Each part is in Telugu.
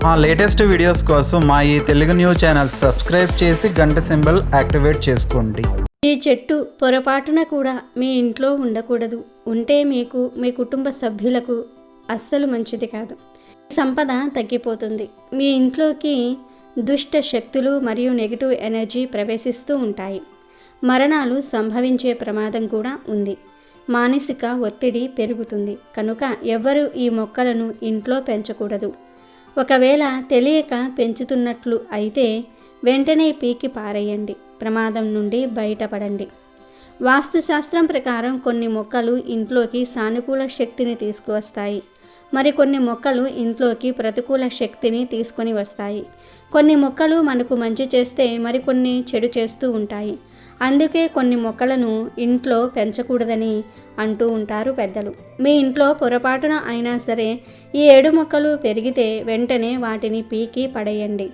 మా లేటెస్ట్ వీడియోస్ కోసం మా ఈ తెలుగు న్యూస్ ఛానల్ సబ్స్క్రైబ్ చేసి గంట సింబల్ యాక్టివేట్ చేసుకోండి. ఈ చెట్టు పొరపాటున కూడా మీ ఇంట్లో ఉండకూడదు. ఉంటే మీకు, మీ కుటుంబ సభ్యులకు అస్సలు మంచిది కాదు. సంపద తగ్గిపోతుంది. మీ ఇంట్లోకి దుష్ట శక్తులు మరియు నెగిటివ్ ఎనర్జీ ప్రవేశిస్తూ ఉంటాయి. మరణాలు సంభవించే ప్రమాదం కూడా ఉంది. మానసిక ఒత్తిడి పెరుగుతుంది. కనుక ఎవ్వరూ ఈ మొక్కలను ఇంట్లో పెంచకూడదు. ఒకవేళ తెలియక పెంచుతున్నట్లు అయితే వెంటనే పీకి పారేయండి. ప్రమాదం నుండి బయటపడండి. వాస్తుశాస్త్రం ప్రకారం కొన్ని మొక్కలు ఇంట్లోకి సానుకూల శక్తిని తీసుకువస్తాయి. మరికొన్ని మొక్కలు ఇంట్లోకి ప్రతికూల శక్తిని తీసుకొని వస్తాయి. కొన్ని మొక్కలు మనకు మంచి చేస్తే మరికొన్ని చెడు చేస్తూ ఉంటాయి. అందుకే కొన్ని మొక్కలను ఇంట్లో పెంచకూడదని అంటూ ఉంటారు పెద్దలు. మీ ఇంట్లో పొరపాటున అయినా సరే ఈ 7 మొక్కలు పెరిగితే వెంటనే వాటిని పీకి పడేయండి.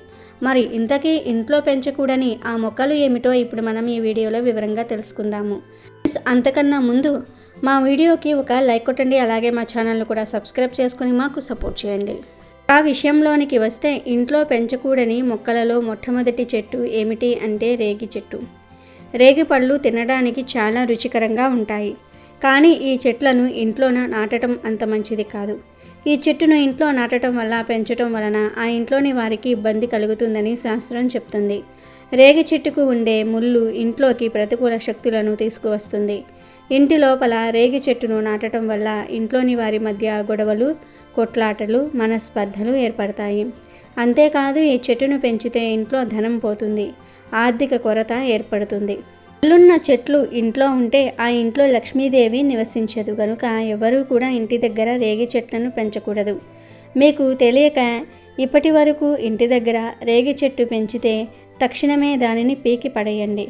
మరి ఇంతకీ ఇంట్లో పెంచకూడని ఆ మొక్కలు ఏమిటో ఇప్పుడు మనం ఈ వీడియోలో వివరంగా తెలుసుకుందాము. అంతకన్నా ముందు మా వీడియోకి ఒక లైక్ కొట్టండి. అలాగే మా ఛానల్ను కూడా సబ్స్క్రైబ్ చేసుకొని మాకు సపోర్ట్ చేయండి. ఆ విషయంలోనికి వస్తే ఇంట్లో పెంచకూడని మొక్కలలో మొట్టమొదటి చెట్టు ఏమిటి అంటే రేగి చెట్టు. రేగి పళ్ళు తినడానికి చాలా రుచికరంగా ఉంటాయి. కానీ ఈ చెట్లను ఇంట్లోన నాటడం అంత మంచిది కాదు. ఈ చెట్టును ఇంట్లో నాటడం వల్ల, పెంచడం వలన ఆ ఇంట్లోని వారికి ఇబ్బంది కలుగుతుందని శాస్త్రం చెప్తుంది. రేగి చెట్టుకు ఉండే ముళ్ళు ఇంట్లోకి ప్రతికూల శక్తులను తీసుకువస్తుంది. ఇంటి లోపల రేగి చెట్టును నాటడం వల్ల ఇంట్లోని వారి మధ్య గొడవలు, కొట్లాటలు, మనస్పర్ధలు ఏర్పడతాయి. అంతేకాదు ఈ చెట్టును పెంచితే ఇంట్లో ధనం పోతుంది, ఆర్థిక కొరత ఏర్పడుతుంది. ముళ్ళున్న చెట్లు ఇంట్లో ఉంటే ఆ ఇంట్లో లక్ష్మీదేవి నివసించదు. కనుక ఎవరూ కూడా ఇంటి దగ్గర రేగి చెట్లను పెంచకూడదు. మీకు తెలియక ఇప్పటి వరకు ఇంటి దగ్గర రేగి చెట్టు పెంచితే తక్షణమే దానిని పీకి పడేయండి.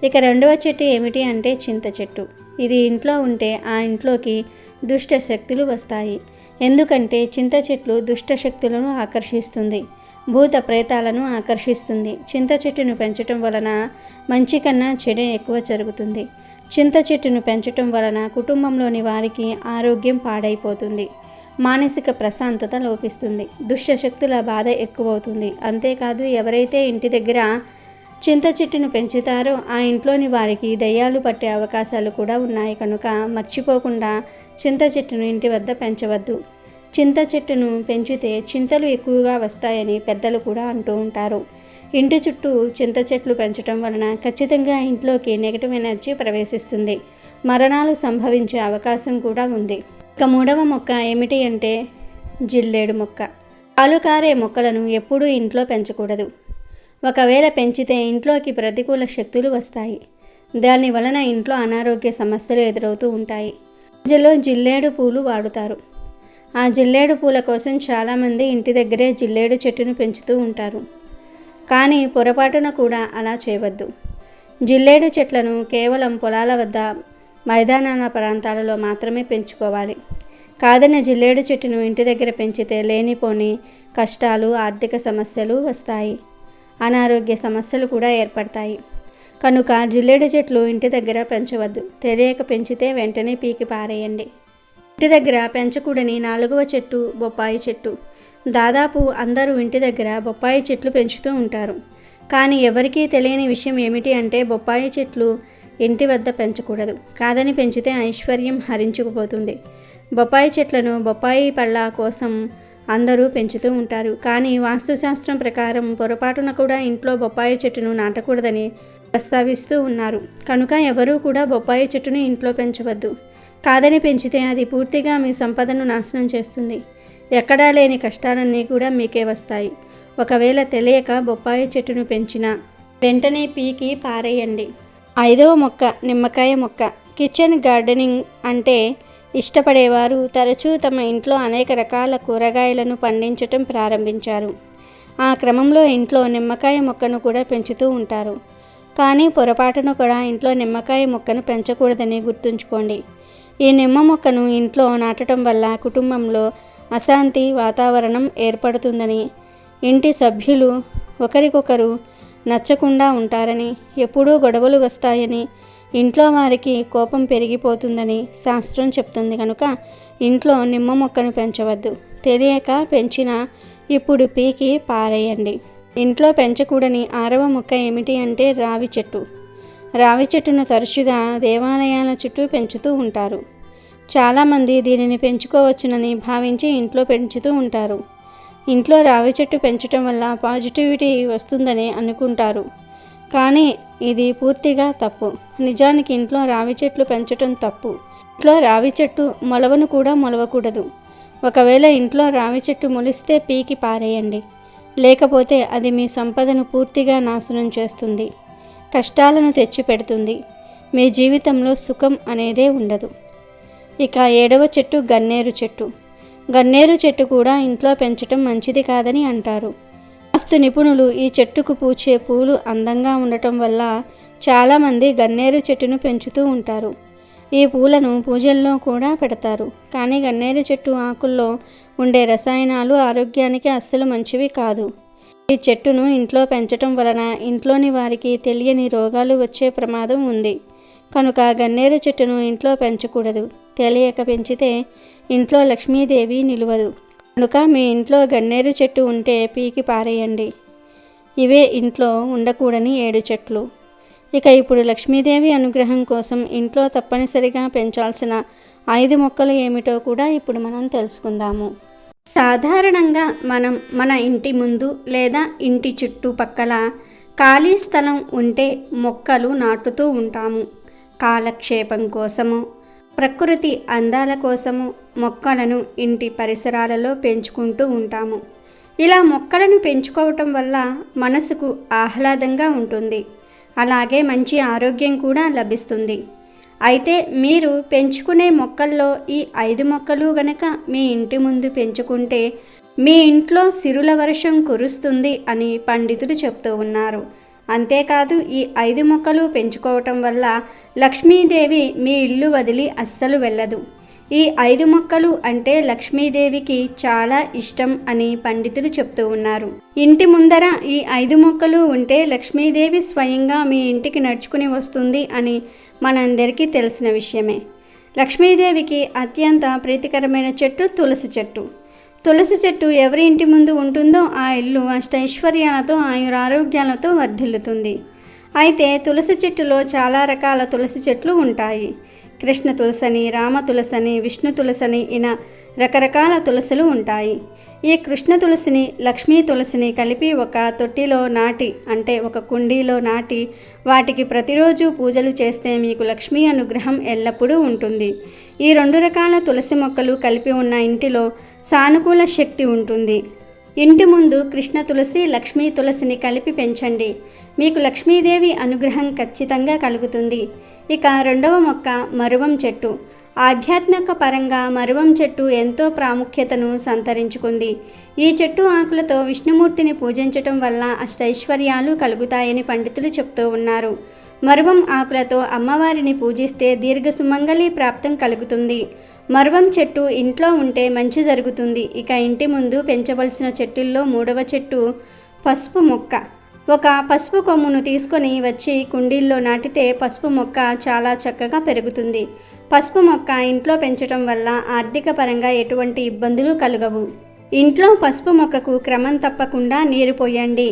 ఇక రెండవ చెట్టు ఏమిటి అంటే చింత చెట్టు. ఇది ఇంట్లో ఉంటే ఆ ఇంట్లోకి దుష్ట శక్తులు వస్తాయి. ఎందుకంటే చింత చెట్లు దుష్ట శక్తులను ఆకర్షిస్తుంది, భూత ప్రేతాలను ఆకర్షిస్తుంది. చింత చెట్టును పెంచటం వలన మంచి కన్నా చెడే ఎక్కువ జరుగుతుంది. చింత చెట్టును పెంచటం వలన కుటుంబంలోని వారికి ఆరోగ్యం పాడైపోతుంది, మానసిక ప్రశాంతత లోపిస్తుంది, దుష్ట శక్తుల బాధ ఎక్కువవుతుంది. అంతేకాదు ఎవరైతే ఇంటి దగ్గర చింత చెట్టును పెంచుతారో ఆ ఇంట్లోని వారికి దయ్యాలు పట్టే అవకాశాలు కూడా ఉన్నాయి. కనుక మర్చిపోకుండా చింత చెట్టును ఇంటి వద్ద పెంచవద్దు. చింత చెట్టును పెంచితే చింతలు ఎక్కువగా వస్తాయని పెద్దలు కూడా అంటూ ఉంటారు. ఇంటి చుట్టూ చింత చెట్లు పెంచడం వలన ఖచ్చితంగా ఇంట్లోకి నెగటివ్ ఎనర్జీ ప్రవేశిస్తుంది, మరణాలు సంభవించే అవకాశం కూడా ఉంది. ఇక మూడవ మొక్క ఏమిటి అంటే జిల్లేడు మొక్క. పాలు కారే మొక్కలను ఎప్పుడూ ఇంట్లో పెంచకూడదు. ఒకవేళ పెంచితే ఇంట్లోకి ప్రతికూల శక్తులు వస్తాయి. దాని వలన ఇంట్లో అనారోగ్య సమస్యలు ఎదురవుతూ ఉంటాయి. పూజలో జిల్లేడు పూలు వాడుతారు. ఆ జిల్లేడు పూల కోసం చాలామంది ఇంటి దగ్గరే జిల్లేడు చెట్టును పెంచుతూ ఉంటారు. కానీ పొరపాటున కూడా అలా చేయవద్దు. జిల్లేడు చెట్లను కేవలం పొలాల వద్ద, మైదానాల ప్రాంతాలలో మాత్రమే పెంచుకోవాలి. కాదన్న జిల్లేడు చెట్టును ఇంటి దగ్గర పెంచితే లేనిపోని కష్టాలు, ఆర్థిక సమస్యలు వస్తాయి, అనారోగ్య సమస్యలు కూడా ఏర్పడతాయి. కనుక జిల్లేడు చెట్లు ఇంటి దగ్గర పెంచవద్దు. తెలియక పెంచితే వెంటనే పీకి పారేయండి. ఇంటి దగ్గర పెంచకూడని 4వ చెట్టు బొప్పాయి చెట్టు. దాదాపు అందరూ ఇంటి దగ్గర బొప్పాయి చెట్లు పెంచుతూ ఉంటారు. కానీ ఎవరికీ తెలియని విషయం ఏమిటి అంటే బొప్పాయి చెట్లు ఇంటి వద్ద పెంచకూడదు. కాదని పెంచితే ఐశ్వర్యం హరించుకుపోతుంది. బొప్పాయి చెట్లను బొప్పాయి పళ్ళ కోసం అందరూ పెంచుతూ ఉంటారు. కానీ వాస్తుశాస్త్రం ప్రకారం పొరపాటున కూడా ఇంట్లో బొప్పాయి చెట్టును నాటకూడదని ప్రస్తావిస్తూ ఉన్నారు. కనుక ఎవరూ కూడా బొప్పాయి చెట్టును ఇంట్లో పెంచవద్దు. కాదని పెంచితే అది పూర్తిగా మీ సంపదను నాశనం చేస్తుంది. ఎక్కడా లేని కష్టాలన్నీ కూడా మీకే వస్తాయి. ఒకవేళ తెలియక బొప్పాయి చెట్టును పెంచినా వెంటనే పీకి పారేయండి. 5వ మొక్క నిమ్మకాయ మొక్క. కిచెన్ గార్డెనింగ్ అంటే ఇష్టపడేవారు తరచూ తమ ఇంట్లో అనేక రకాల కూరగాయలను పండించటం ప్రారంభించారు. ఆ క్రమంలో ఇంట్లో నిమ్మకాయ మొక్కను కూడా పెంచుతూ ఉంటారు. కానీ పొరపాటును కూడా ఇంట్లో నిమ్మకాయ మొక్కను పెంచకూడదని గుర్తుంచుకోండి. ఈ నిమ్మ మొక్కను ఇంట్లో నాటడం వల్ల కుటుంబంలో అశాంతి వాతావరణం ఏర్పడుతుందని, ఇంటి సభ్యులు ఒకరికొకరు నచ్చకుండా ఉంటారని, ఎప్పుడూ గొడవలు వస్తాయని, ఇంట్లో వారికి కోపం పెరిగిపోతుందని శాస్త్రం చెప్తుంది. కనుక ఇంట్లో నిమ్మ మొక్కను పెంచవద్దు. తెలియక పెంచిన ఇప్పుడు పీకి పారేయండి. ఇంట్లో పెంచకూడని 6వ మొక్క ఏమిటి అంటే రావి చెట్టు. రావి చెట్టును తరచుగా దేవాలయాల చుట్టూ పెంచుతూ ఉంటారు. చాలామంది దీనిని పెంచుకోవచ్చునని భావించి ఇంట్లో పెంచుతూ ఉంటారు. ఇంట్లో రావి చెట్టు పెంచడం వల్ల పాజిటివిటీ వస్తుందని అనుకుంటారు. కానీ ఇది పూర్తిగా తప్పు. నిజానికి ఇంట్లో రావి చెట్లు పెంచడం తప్పు. ఇంట్లో రావి చెట్టు మొలవను కూడా మొలవకూడదు. ఒకవేళ ఇంట్లో రావి చెట్టు మొలిస్తే పీకి పారేయండి. లేకపోతే అది మీ సంపదను పూర్తిగా నాశనం చేస్తుంది, కష్టాలను తెచ్చిపెడుతుంది. మీ జీవితంలో సుఖం అనేదే ఉండదు. ఇక 7వ చెట్టు గన్నేరు చెట్టు. గన్నేరు చెట్టు కూడా ఇంట్లో పెంచటం మంచిది కాదని అంటారు. వాస్తు నిపుణులు ఈ చెట్టుకు పూచే పూలు అందంగా ఉండటం వల్ల చాలామంది గన్నేరు చెట్టును పెంచుతూ ఉంటారు. ఈ పూలను పూజల్లో కూడా పెడతారు. కానీ గన్నేరు చెట్టు ఆకుల్లో ఉండే రసాయనాలు ఆరోగ్యానికి అస్సలు మంచివి కాదు. ఈ చెట్టును ఇంట్లో పెంచటం వలన ఇంట్లోని వారికి తెలియని రోగాలు వచ్చే ప్రమాదం ఉంది. కనుక గన్నేరు చెట్టును ఇంట్లో పెంచకూడదు. తెలియక పెంచితే ఇంట్లో లక్ష్మీదేవి నిలువదు. కనుక మీ ఇంట్లో గన్నేరు చెట్టు ఉంటే పీకి పారేయండి. ఇవే ఇంట్లో ఉండకూడని 7 చెట్లు. ఇక ఇప్పుడు లక్ష్మీదేవి అనుగ్రహం కోసం ఇంట్లో తప్పనిసరిగా పెంచాల్సిన 5 మొక్కలు ఏమిటో కూడా ఇప్పుడు మనం తెలుసుకుందాము. సాధారణంగా మనం మన ఇంటి ముందు లేదా ఇంటి చుట్టుపక్కల ఖాళీ స్థలం ఉంటే మొక్కలు నాటుతూ ఉంటాము. కాలక్షేపం కోసము, ప్రకృతి అందాల కోసము మొక్కలను ఇంటి పరిసరాలలో పెంచుకుంటూ ఉంటాము. ఇలా మొక్కలను పెంచుకోవటం వల్ల మనసుకు ఆహ్లాదంగా ఉంటుంది. అలాగే మంచి ఆరోగ్యం కూడా లభిస్తుంది. అయితే మీరు పెంచుకునే మొక్కల్లో ఈ 5 మొక్కలు గనక మీ ఇంటి ముందు పెంచుకుంటే మీ ఇంట్లో సిరుల వర్షం కురుస్తుంది అని పండితులు చెప్తూ ఉన్నారు. అంతేకాదు ఈ 5 మొక్కలు పెంచుకోవటం వల్ల లక్ష్మీదేవి మీ ఇల్లు వదిలి అస్సలు వెళ్ళదు. ఈ 5 మొక్కలు అంటే లక్ష్మీదేవికి చాలా ఇష్టం అని పండితులు చెప్తూ ఉన్నారు. ఇంటి ముందర ఈ 5 మొక్కలు ఉంటే లక్ష్మీదేవి స్వయంగా మీ ఇంటికి నడుచుకుని వస్తుంది అని మనందరికీ తెలిసిన విషయమే. లక్ష్మీదేవికి అత్యంత ప్రీతికరమైన చెట్టు తులసి చెట్టు. తులసి చెట్టు ఎవరి ఇంటి ముందు ఉంటుందో ఆ ఇల్లు అష్టైశ్వర్యాలతో ఆయురారోగ్యాలతో వర్ధిల్లుతుంది. అయితే తులసి చెట్టులో చాలా రకాల తులసి చెట్లు ఉంటాయి. కృష్ణ తులసని, రామ తులసని, విష్ణు తులసని ఇలా రకరకాల తులసులు ఉంటాయి. ఈ కృష్ణ తులసిని, లక్ష్మీ తులసిని కలిపి ఒక తొట్టిలో నాటి అంటే ఒక కుండీలో నాటి వాటికి ప్రతిరోజు పూజలు చేస్తే మీకు లక్ష్మీ అనుగ్రహం ఎల్లప్పుడూ ఉంటుంది. ఈ 2 రకాల తులసి మొక్కలు కలిపి ఉన్న ఇంటిలో సానుకూల శక్తి ఉంటుంది. ఇంటి ముందు కృష్ణ తులసి, లక్ష్మీ తులసిని కలిపి పెంచండి. మీకు లక్ష్మీదేవి అనుగ్రహం ఖచ్చితంగా కలుగుతుంది. ఇక 2వ మొక్క మరువం చెట్టు. ఆధ్యాత్మిక పరంగా మరువం చెట్టు ఎంతో ప్రాముఖ్యతను సంతరించుకుంది. ఈ చెట్టు ఆకులతో విష్ణుమూర్తిని పూజించటం వల్ల అష్టైశ్వర్యాలు కలుగుతాయని పండితులు చెప్తూ ఉన్నారు. మరువం ఆకులతో అమ్మవారిని పూజిస్తే దీర్ఘ సుమంగళి ప్రాప్తం కలుగుతుంది. మరువం చెట్టు ఇంట్లో ఉంటే మంచి జరుగుతుంది. ఇక ఇంటి ముందు పెంచవలసిన చెట్టుల్లో 3వ చెట్టు పసుపు మొక్క. ఒక పసుపు కొమ్మును తీసుకొని వచ్చి కుండీల్లో నాటితే పసుపు మొక్క చాలా చక్కగా పెరుగుతుంది. పసుపు మొక్క ఇంట్లో పెంచడం వల్ల ఆర్థిక పరంగా ఎటువంటి ఇబ్బందులు కలుగవు. ఇంట్లో పసుపు మొక్కకు క్రమం తప్పకుండా నీరు పోయండి.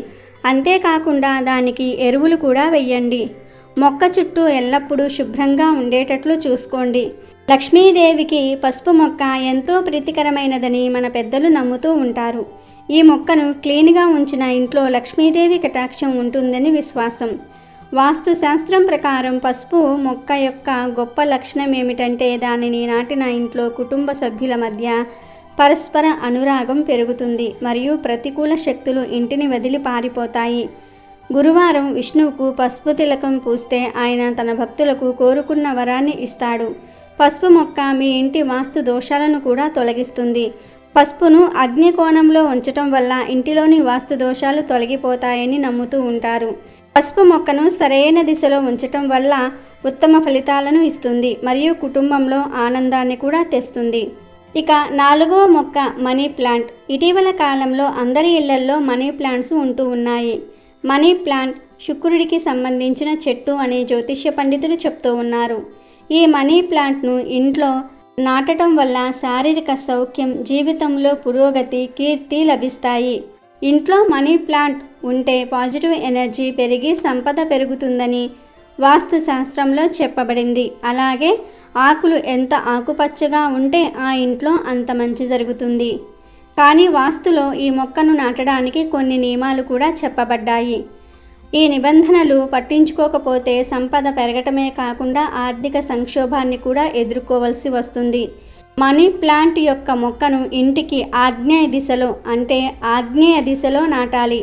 అంతేకాకుండా దానికి ఎరువులు కూడా వెయ్యండి. మొక్క చుట్టూ ఎల్లప్పుడూ శుభ్రంగా ఉండేటట్లు చూసుకోండి. లక్ష్మీదేవికి పసుపు మొక్క ఎంతో ప్రీతికరమైనదని మన పెద్దలు నమ్ముతూ ఉంటారు. ఈ మొక్కను క్లీన్గా ఉంచిన ఇంట్లో లక్ష్మీదేవి కటాక్షం ఉంటుందని విశ్వాసం. వాస్తు శాస్త్రం ప్రకారం పసుపు మొక్క యొక్క గొప్ప లక్షణం ఏమిటంటే దానిని నాటిన ఇంట్లో కుటుంబ సభ్యుల మధ్య పరస్పర అనురాగం పెరుగుతుంది మరియు ప్రతికూల శక్తులు ఇంటిని వదిలి పారిపోతాయి. గురువారం విష్ణువుకు పసుపు తిలకం పూస్తే ఆయన తన భక్తులకు కోరుకున్న వరాన్ని ఇస్తాడు. పసుపు మొక్క మీ ఇంటి వాస్తు దోషాలను కూడా తొలగిస్తుంది. పసుపును అగ్ని కోణంలో ఉంచటం వల్ల ఇంటిలోని వాస్తు దోషాలు తొలగిపోతాయని నమ్ముతూ ఉంటారు. పసుపు మొక్కను సరైన దిశలో ఉంచటం వల్ల ఉత్తమ ఫలితాలను ఇస్తుంది మరియు కుటుంబంలో ఆనందాన్ని కూడా తెస్తుంది. ఇక 4వ మొక్క మనీ ప్లాంట్. ఇటీవల కాలంలో అందరి ఇళ్లల్లో మనీ ప్లాంట్స్ ఉంటూ ఉన్నాయి. మనీ ప్లాంట్ శుక్రుడికి సంబంధించిన చెట్టు అని జ్యోతిష్య పండితులు చెప్తూ ఉన్నారు. ఈ మనీ ప్లాంట్ను ఇంట్లో నాటడం వల్ల శారీరక సౌఖ్యం, జీవితంలో పురోగతి, కీర్తి లభిస్తాయి. ఇంట్లో మనీ ప్లాంట్ ఉంటే పాజిటివ్ ఎనర్జీ పెరిగి సంపద పెరుగుతుందని వాస్తు శాస్త్రంలో చెప్పబడింది. అలాగే ఆకులు ఎంత ఆకుపచ్చగా ఉంటే ఆ ఇంట్లో అంత మంచి జరుగుతుంది. కానీ వాస్తులో ఈ మొక్కను నాటడానికి కొన్ని నియమాలు కూడా చెప్పబడ్డాయి. ఈ నిబంధనలు పట్టించుకోకపోతే సంపద పెరగటమే కాకుండా ఆర్థిక సంక్షోభాన్ని కూడా ఎదుర్కోవలసి వస్తుంది. మనీ ప్లాంట్ యొక్క మొక్కను ఇంటికి ఆగ్నేయ దిశలో అంటే ఆగ్నేయ దిశలో నాటాలి.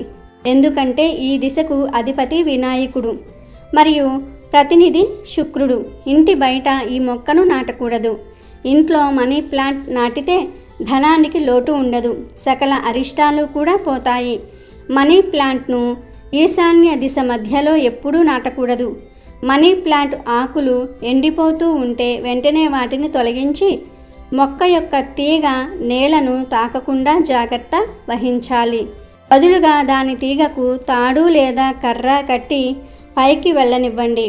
ఎందుకంటే ఈ దిశకు అధిపతి వినాయకుడు మరియు ప్రతినిధి శుక్రుడు. ఇంటి బయట ఈ మొక్కను నాటకూడదు. ఇంట్లో మనీ ప్లాంట్ నాటితే ధనానికి లోటు ఉండదు, సకల అరిష్టాలు కూడా పోతాయి. మనీ ప్లాంట్ను ఈశాన్య దిశ మధ్యలో ఎప్పుడూ నాటకూడదు. మనీ ప్లాంట్ ఆకులు ఎండిపోతూ ఉంటే వెంటనే వాటిని తొలగించి మొక్క యొక్క తీగ నేలను తాకకుండా జాగ్రత్త వహించాలి. బదులుగా దాని తీగకు తాడు లేదా కర్ర కట్టి పైకి వెళ్ళనివ్వండి.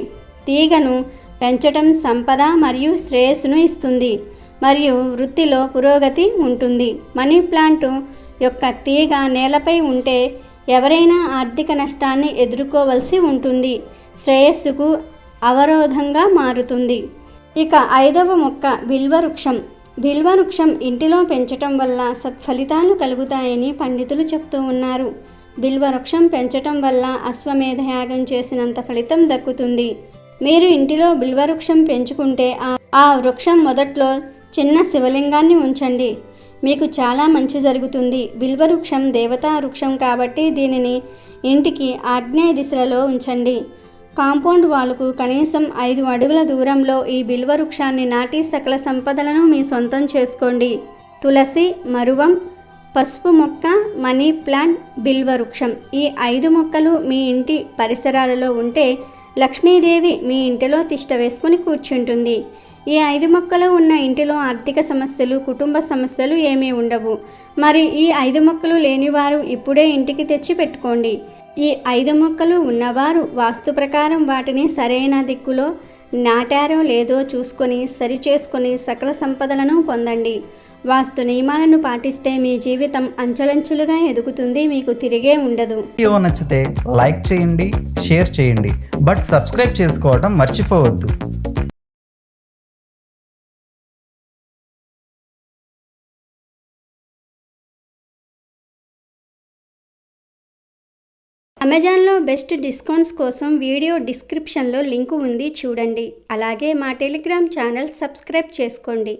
తీగను పెంచటం సంపద మరియు శ్రేయస్సును ఇస్తుంది మరియు వృత్తిలో పురోగతి ఉంటుంది. మనీ ప్లాంట్ యొక్క తీగ నేలపై ఉంటే ఎవరైనా ఆర్థిక నష్టాన్ని ఎదుర్కోవలసి ఉంటుంది, శ్రేయస్సుకు అవరోధంగా మారుతుంది. ఇక 5వ మొక్క బిల్వవృక్షం. బిల్వవృక్షం ఇంటిలో పెంచటం వల్ల సత్ఫలితాలు కలుగుతాయని పండితులు చెప్తూ ఉన్నారు. బిల్వవృక్షం పెంచటం వల్ల అశ్వమేధ యాగం చేసినంత ఫలితం దక్కుతుంది. మీరు ఇంటిలో బిల్వవృక్షం పెంచుకుంటే ఆ వృక్షం మొదట్లో చిన్న శివలింగాన్ని ఉంచండి, మీకు చాలా మంచి జరుగుతుంది. బిల్వవృక్షం దేవతా వృక్షం కాబట్టి దీనిని ఇంటికి ఆగ్నేయ దిశలో ఉంచండి. కాంపౌండ్ వాలుకు కనీసం 5 అడుగుల దూరంలో ఈ బిల్వవృక్షాన్ని నాటి సకల సంపదలను మీ సొంతం చేసుకోండి. తులసి, మరువం, పసుపు మొక్క, మనీ ప్లాంట్, బిల్వవృక్షం ఈ 5 మొక్కలు మీ ఇంటి పరిసరాలలో ఉంటే లక్ష్మీదేవి మీ ఇంటిలో తిష్ట వేసుకుని కూర్చుంటుంది. ఈ 5 మొక్కలు ఉన్న ఇంటిలో ఆర్థిక సమస్యలు, కుటుంబ సమస్యలు ఏమీ ఉండవు. మరి ఈ 5 మొక్కలు లేనివారు ఇప్పుడే ఇంటికి తెచ్చి పెట్టుకోండి. ఈ 5 మొక్కలు ఉన్నవారు వాస్తు ప్రకారం వాటిని సరైన దిక్కులో నాటారో లేదో చూసుకొని సరిచేసుకొని సకల సంపదలను పొందండి. వాస్తు నియమాలను పాటిస్తే మీ జీవితం అంచెలంచెలుగా ఎదుగుతుంది, మీకు తిరిగే ఉండదు. వీడియో నచ్చితే లైక్ చేయండి, షేర్ చేయండి, బట్ సబ్స్క్రైబ్ చేసుకోవడం మర్చిపోవద్దు. అమెజాన్లో బెస్ట్ డిస్కౌంట్స్ కోసం వీడియో డిస్క్రిప్షన్లో లింకు ఉంది, చూడండి. అలాగే మా టెలిగ్రామ్ ఛానల్ సబ్స్క్రైబ్ చేసుకోండి.